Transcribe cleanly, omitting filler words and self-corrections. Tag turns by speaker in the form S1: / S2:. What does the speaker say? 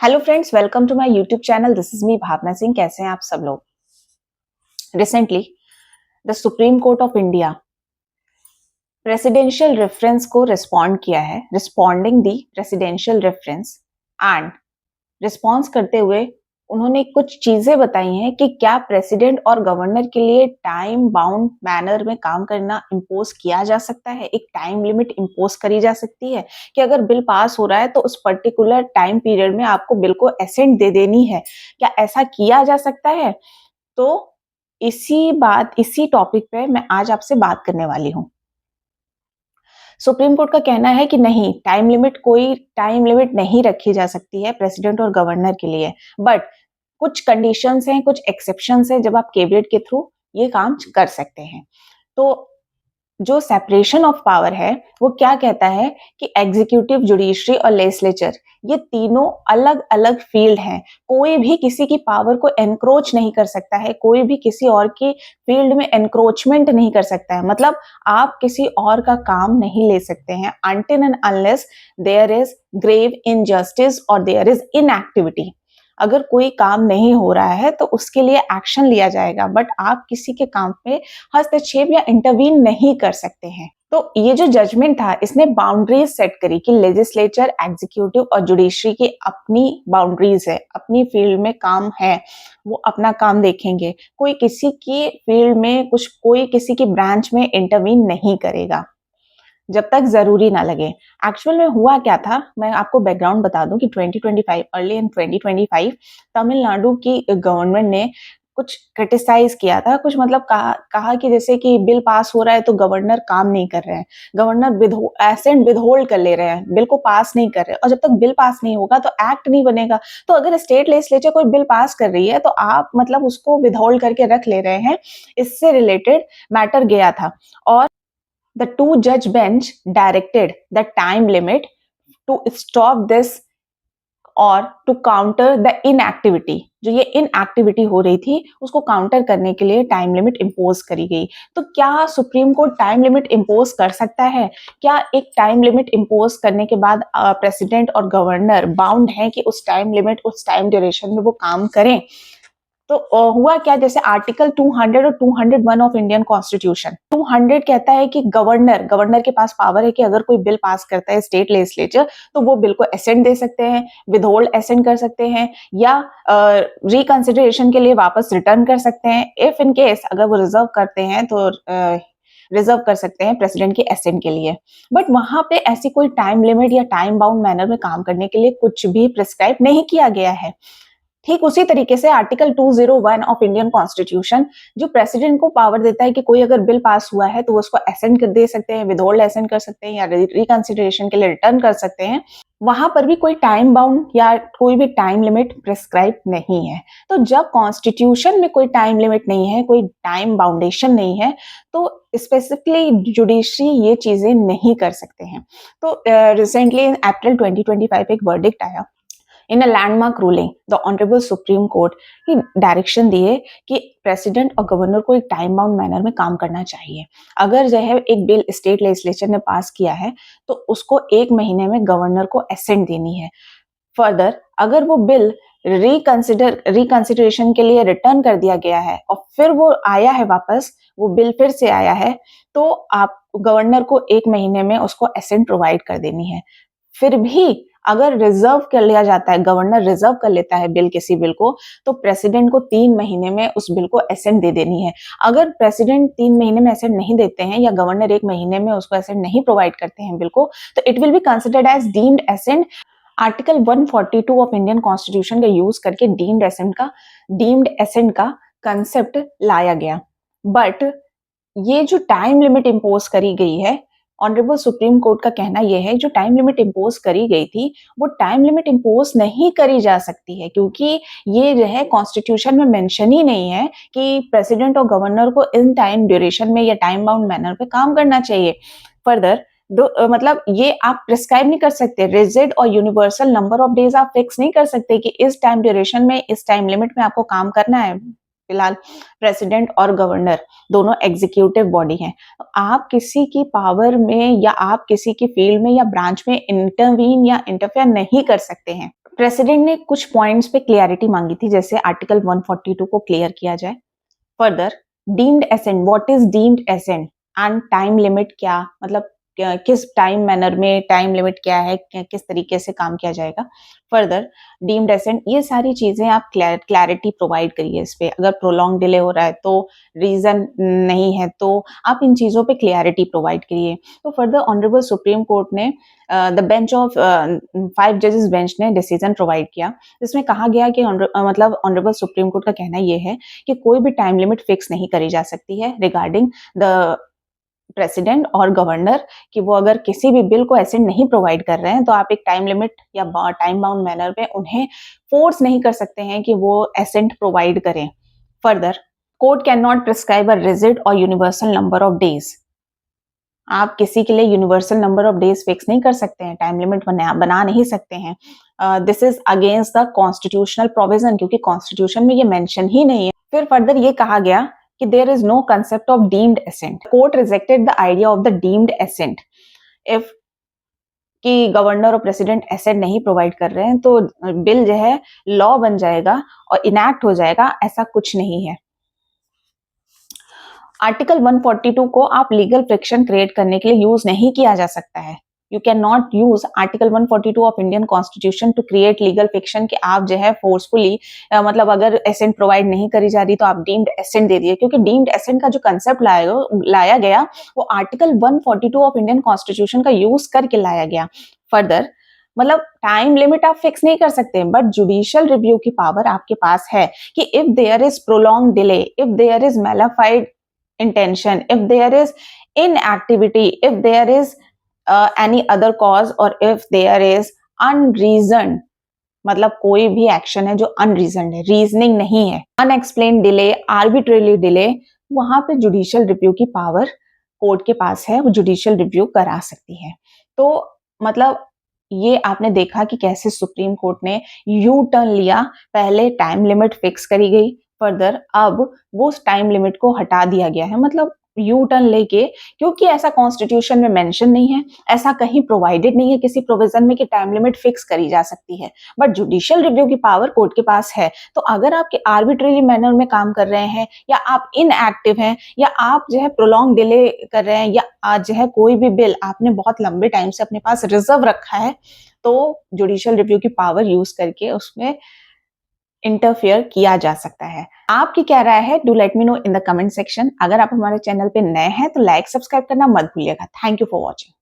S1: Hello friends, welcome to my YouTube channel. This is me Bhavna Singh. कैसे हैं आप सब लोग। Recently the supreme court of India presidential reference को रिस्पॉन्ड किया है, responding the presidential reference and response करते हुए उन्होंने कुछ चीजें बताई हैं कि क्या प्रेसिडेंट और गवर्नर के लिए टाइम बाउंड मैनर में काम करना इम्पोज किया जा सकता है, एक टाइम लिमिट इम्पोज करी जा सकती है कि अगर बिल पास हो रहा है तो उस पर्टिकुलर टाइम पीरियड में आपको बिल को एसेंट दे देनी है। क्या ऐसा किया जा सकता है? तो इसी टॉपिक पे मैं आज आपसे बात करने वाली हूँ। सुप्रीम कोर्ट का कहना है कि नहीं, कोई टाइम लिमिट नहीं रखी जा सकती है प्रेसिडेंट और गवर्नर के लिए, बट कुछ कंडीशंस हैं, कुछ एक्सेप्शंस हैं जब आप कैबिनेट के थ्रू ये काम कर सकते हैं। तो जो सेपरेशन ऑफ पावर है वो क्या कहता है कि एग्जीक्यूटिव, जुडिशरी और लेजिस्लेचर, ये तीनों अलग अलग फील्ड हैं। कोई भी किसी की पावर को एनक्रोच नहीं कर सकता है, कोई भी किसी और की फील्ड में एनक्रोचमेंट नहीं कर सकता है। मतलब आप किसी और का काम नहीं ले सकते हैं until and unless there is grave injustice और देयर इज इनएक्टिविटी। अगर कोई काम नहीं हो रहा है तो उसके लिए एक्शन लिया जाएगा, बट आप किसी के काम पे हस्तक्षेप या इंटरवीन नहीं कर सकते हैं। तो ये जो जजमेंट था, इसने बाउंड्रीज सेट करी कि लेजिस्लेचर, एग्जीक्यूटिव और जुडिशरी की अपनी बाउंड्रीज है, अपनी फील्ड में काम है, वो अपना काम देखेंगे। कोई किसी की फील्ड में कोई किसी की ब्रांच में इंटरवीन नहीं करेगा जब तक जरूरी ना लगे। एक्चुअल में हुआ क्या था, मैं आपको बैकग्राउंड बता दूं कि 2025 अर्ली इन 2025 तमिलनाडु की गवर्नमेंट ने कुछ क्रिटिसाइज किया था, कुछ मतलब कहा कि जैसे कि बिल पास हो रहा है तो गवर्नर काम नहीं कर रहे हैं, गवर्नर एसेंट विदहोल्ड कर ले रहे हैं, बिल को पास नहीं कर रहे, और जब तक बिल पास नहीं होगा तो एक्ट नहीं बनेगा। तो अगर स्टेट लेजिस्लेचर कोई बिल पास कर रही है तो आप मतलब उसको विदहोल्ड करके रख ले रहे हैं। इससे रिलेटेड मैटर गया था और the two-judge bench directed the time limit to stop this और टू काउंटर द इनएक्टिविटी। जो ये इनएक्टिविटी हो रही थी उसको काउंटर करने के लिए टाइम लिमिट इम्पोज करी गई। तो क्या supreme court time limit impose कर सकता है? क्या एक टाइम लिमिट इम्पोज करने के बाद प्रेसिडेंट और गवर्नर बाउंड है कि उस टाइम लिमिट, उस टाइम ड्यूरेशन में वो काम करें? तो हुआ क्या, जैसे आर्टिकल 200 और 201 ऑफ इंडियन कॉन्स्टिट्यूशन, 200 कहता है कि गवर्नर के पास पावर है कि अगर कोई बिल पास करता है स्टेट लेजिस्लेचर तो वो बिल को एसेंट दे सकते हैं, विदहोल्ड एसेंट कर सकते हैं, या रिकंसिडरेशन के लिए वापस रिटर्न कर सकते हैं। इफ इन केस अगर वो रिजर्व करते हैं तो रिजर्व कर सकते हैं प्रेसिडेंट के एसेंट के लिए। बट वहां पे ऐसी कोई टाइम लिमिट या टाइम बाउंड मैनर में काम करने के लिए कुछ भी प्रिस्क्राइब नहीं किया गया है। ठीक उसी तरीके से आर्टिकल 201 ऑफ इंडियन कॉन्स्टिट्यूशन जो प्रेसिडेंट को पावर देता है कि कोई अगर बिल पास हुआ है तो वो उसको एसेंट दे सकते हैं, विदहोल्ड एसेंट कर सकते हैं, या रिकंसिडरेशन के लिए रिटर्न कर सकते हैं। वहां पर भी कोई टाइम बाउंड या कोई भी टाइम लिमिट प्रिस्क्राइब नहीं है। तो जब कॉन्स्टिट्यूशन में कोई टाइम लिमिट नहीं है, कोई टाइम बाउंडेशन नहीं है, तो स्पेसिफिकली जुडिशरी ये चीजें नहीं कर सकते हैं। तो रिसेंटली इन अप्रैल 2025 एक वर्डिक्ट आया in a landmark ruling. The honourable supreme court की डायरेक्शन दिए कि प्रेसिडेंट और गवर्नर को एक टाइम बाउंड मैनर में काम करना चाहिए। अगर जो है एक बिल स्टेट लेजिस्लेचर ने पास किया है तो उसको 1 महीने में गवर्नर को एसेंट देनी है। फर्दर अगर वो बिल रिकंसिडरेशन के लिए रिटर्न कर दिया गया है और फिर वो आया है वापस, वो बिल फिर से आया है, तो आप गवर्नर को 1 महीने में उसको एसेंट प्रोवाइड कर देनी है। फिर भी अगर रिजर्व कर लिया जाता है, गवर्नर रिजर्व कर लेता है बिल, किसी बिल को, तो प्रेसिडेंट को 3 महीने में उस बिल को एसेंट दे देनी है। अगर प्रेसिडेंट 3 महीने में एसेंट नहीं देते हैं या गवर्नर 1 महीने में उसको एसेंट नहीं प्रोवाइड करते हैं बिल को, तो it will be considered as deemed assent. Article 142 of Indian constitution का यूज करके डीम्ड एसेंट का कंसेप्ट लाया गया। बट ये जो टाइम लिमिट इम्पोज करी गई है, ऑनरेबल सुप्रीम कोर्ट का कहना यह है जो टाइम लिमिट इम्पोज करी गई थी वो टाइम लिमिट इम्पोज नहीं करी जा सकती है, क्योंकि ये जो है कॉन्स्टिट्यूशन में मेंशन ही नहीं है कि प्रेसिडेंट और गवर्नर को इन टाइम ड्यूरेशन में या टाइम बाउंड मैनर पे काम करना चाहिए। फर्दर मतलब ये आप प्रिस्क्राइब नहीं कर सकते, रिजिड और यूनिवर्सल नंबर ऑफ डेज आप फिक्स नहीं कर सकते कि इस टाइम ड्यूरेशन में, इस टाइम लिमिट में आपको काम करना है। फिलहाल प्रेसिडेंट और गवर्नर दोनों एग्जीक्यूटिव बॉडी हैं। आप किसी की पावर में या आप किसी की फील्ड में या ब्रांच में इंटरवीन या इंटरफेयर नहीं कर सकते हैं। प्रेसिडेंट ने कुछ पॉइंट्स पे क्लियरिटी मांगी थी, जैसे आर्टिकल 142 को क्लियर किया जाए। Further deemed assent, what is deemed assent and time limit, क्या मतलब किस टाइम मैनर में, टाइम लिमिट क्या है, किस तरीके से काम किया जाएगा। फर्दर डीम्ड एसेंट, ये सारी चीजें आप क्लैरिटी प्रोवाइड करिए इस पे। अगर प्रोलॉन्ग डिले हो रहा है तो रीजन नहीं है तो आप इन चीजों पे क्लैरिटी प्रोवाइड करिए। तो फर्दर ऑनरेबल सुप्रीम कोर्ट ने द बेंच ऑफ 5 जजेस बेंच ने डिसीजन प्रोवाइड किया, जिसमें कहा गया कि मतलब ऑनरेबल सुप्रीम कोर्ट का कहना यह है कि कोई भी टाइम लिमिट फिक्स नहीं करी जा सकती है रिगार्डिंग द प्रेसिडेंट और गवर्नर, कि वो अगर किसी भी बिल को एसेंट नहीं प्रोवाइड कर रहे हैं तो आप एक टाइम लिमिट या टाइम बाउंड मैनर में उन्हें फोर्स नहीं कर सकते हैं कि वो एसेंट प्रोवाइड करें। Further court can not prescribe a rigid और यूनिवर्सल नंबर ऑफ डेज, आप किसी के लिए universal number of days fix नहीं कर सकते हैं, टाइम लिमिट बना नहीं सकते हैं। This is against the constitutional provision, क्योंकि कॉन्स्टिट्यूशन में ये मेंशन ही नहीं है। फिर फर्दर ये कहा गया कि there is no concept of deemed assent. Court rejected the idea of the deemed assent. If कि गवर्नर और प्रेसिडेंट एसेंट नहीं प्रोवाइड कर रहे हैं तो बिल जो है लॉ बन जाएगा और इनैक्ट हो जाएगा, ऐसा कुछ नहीं है। आर्टिकल 142 को आप लीगल फ्रिक्शन क्रिएट करने के लिए यूज नहीं किया जा सकता है। You can not use article 142 of Indian constitution to create legal fiction, कि आप जो है फोर्सफुली मतलब अगर एसेंट प्रोवाइड नहीं करी जा रही तो आप डीम्ड एसेंट दे दिए, क्योंकि डीम्ड एसेंट का जो कंसेप्ट लाया गया वो आर्टिकल 142 ऑफ इंडियन कॉन्स्टिट्यूशन का यूज करके लाया गया। फर्दर मतलब टाइम लिमिट आप फिक्स नहीं कर सकते, बट जुडिशियल रिव्यू की पावर आपके पास है कि if there is prolong delay, if there is mala fide intention, if there is inactivity, if there is any other cause, or if there is unreasoned, मतलब कोई भी एक्शन है जो अनरीजन है, रीजनिंग नहीं है, अनएक्सप्लेन डिले, आर्बिट्रेरी डिले, वहां पे जुडिशियल रिव्यू की पावर कोर्ट के पास है, वो जुडिशियल रिव्यू करा सकती है। तो मतलब ये आपने देखा कि कैसे सुप्रीम कोर्ट ने यू टर्न लिया, पहले टाइम लिमिट फिक्स करी गई, फर्दर अब वो टाइम लिमिट को हटा दिया गया है, मतलब यू टर्न लेके, क्योंकि ऐसा कॉन्स्टिट्यूशन में मेंशन नहीं है, ऐसा कहीं प्रोवाइडेड नहीं है किसी प्रोविजन में कि टाइम लिमिट फिक्स करी जा सकती है, बट जुडिशियल रिव्यू की पावर कोर्ट के पास है। तो अगर आप आर्बिट्रेरी मैनर में काम कर रहे हैं, या आप इनएक्टिव हैं, या आप जो है प्रोलॉन्ग डिले कर रहे हैं, या आज जो है कोई भी बिल आपने बहुत लंबे टाइम से अपने पास रिजर्व रखा है, तो जुडिशियल रिव्यू की पावर यूज करके उसमें इंटरफेयर किया जा सकता है। आपकी क्या राय है? Do let me know in the comment section. अगर आप हमारे चैनल पे नए हैं तो लाइक सब्सक्राइब करना मत भूलिएगा। Thank you for watching.